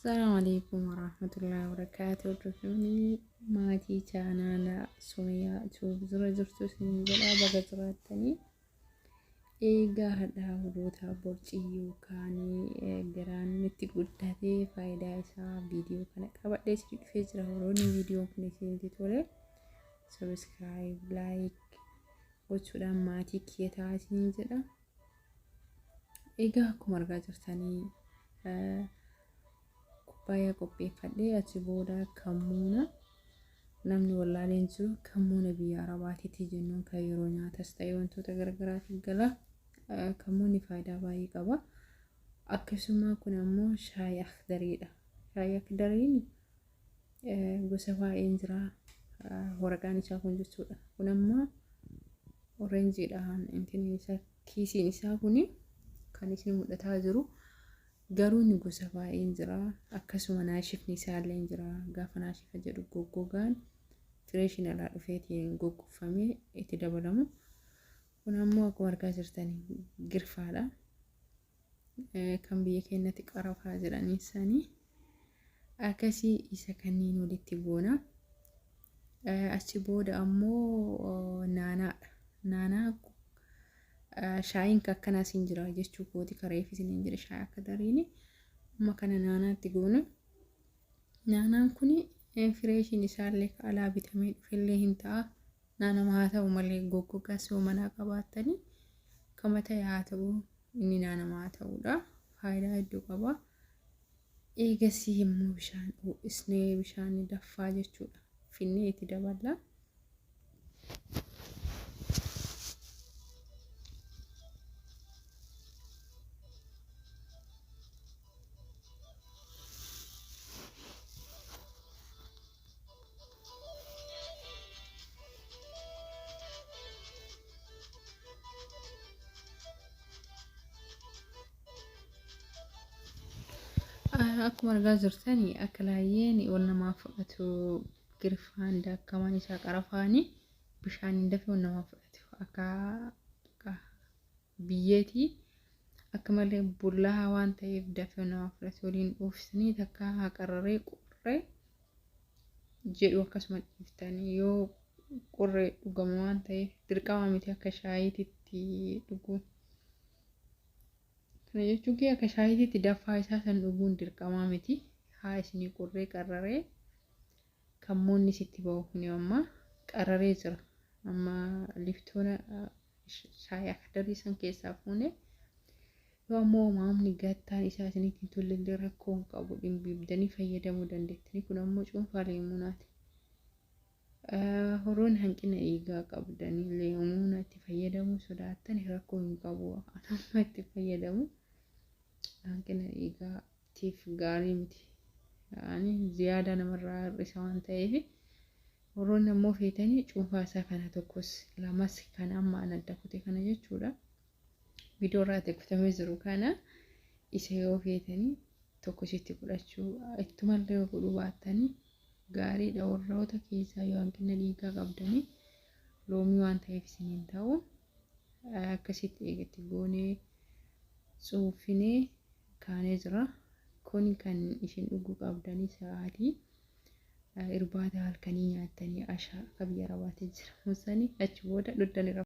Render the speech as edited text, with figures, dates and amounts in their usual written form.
السلام عليكم ورحمة الله وبركاته. رجعني ماتي كان سمية توب زرتو سنجلا بقى زرتني إيجا هدا ودوتا بورتيو كاني جران نتي قدتي فايدا إسا فيديو كان كابا ديش فيجرا وروني فيديو كنسين تتولي سبسكرايب لايك وشودا ماتي كيتا سنجلا إيجا كمرقا جرتني Baay'ee qopheeffadhee achi booda kammuuna namni wallaaleen jiru kammuuna biyya arabaatiitti jennuun kan yeroo nyaatas ta'e wantoota garaagaraatiif gala. Kammuunni faayidaa baay'ee qaba. Akkasuma kun ammoo shaayii akdariidha. Shaayii akdariin gosa baay'een jira. Waraqaan isaa kun jechuudha. Kun ammoo oranjiidhaan kiisiin isaa kuni kan isin mul'ataa jiru. Garuu ni gosa baay'een jira. Akkasuma naashifni isaallee jira. Gaafa naashifa jedhu goggogaan fireeshin alaa dhufeetiin goggofamee itti dabalamu. Kun ammoo akkuma argaa jirtanii girfaadha. Kan biyya keenyatti qarafaa jedhanii isaanii akkasii isa kanneen walitti goona. Achi booda ammoo naanaadha. Naanaa shaayiin akkana siin jira jechuu kooti kareef isin jira shaayii akka dariini amma kana naanaatti goona. Naanaan kuni fireeshin isaallee alaa bitamee dhufellee hin ta'a. Naanama haa ta'u malee goggogaa soo manaa qabaattanii kama ta'e haa ta'u inni naanama haa ta'udha. Faayidaa hedduu qaba. Eegasii immoo bishaan ho'isnee bishaan daffaa jechuudha. Finnee itti daballa. Akkuma argaa jirtanii akka laayyeen wal namaaf fudhatu girfaan daakkamaan isaa qarafaanii bishaaniin dafee wal namaaf fudhatu akka biyyeetii akka malee bullaa waan ta'eef dafee wal namaaf fudhatu waliin dhuufsanii takka haqarree qorree jedhu akkasuma dhiiftanii yoo qorree dhugamu waan ta'eef dirqama miti akka shaayiitti dhuguu. Kana jechuun akka shaayiitti daffaa isaa san dhuguun dirqama miti. Haa isinii qorree qarraree kammoonni sitti ba'u kuni amma qarraree jira. Amma liftoona shaayii akdarii san keessaa fuune yoo ammoo maamni gattaan isaa isinitti tollee rakkoo hin qabu dhimbiibdanii fayyadamuu dandeettanii. Kun ammoo cuunfaa leemunaati. Horoon hanqina dhiigaa qabdanii leemuna itti fayyadamuu sodaattan rakkoo hin qabu. Amma itti fayyadamu hanqina dhiigaatiif gaarii miti. Ziyaada namarraa hir'isa waan ta'eef horoon ammoo feetanii cuunfaa isaa kana tokkos lamas kan amma adda kute kana jechuudha. Viidiyoo irratti kutamee jiru kana isa yoo feetanii tokkositti fudhachuu ittumallee godhuu baattanii gaariidha. Warroota keessaa yoo hanqina dhiigaa qabdanii loomii waan ta'eef isiniin ta'u akkasitti eegatti goonee cuunfinee kaanee jira. Kun kan isin dhuguu qabdanii sa'aatii irbaata halkanii nyaattanii ashaa akka biyya arabaatti jira. Musanii achi booda dhuddanii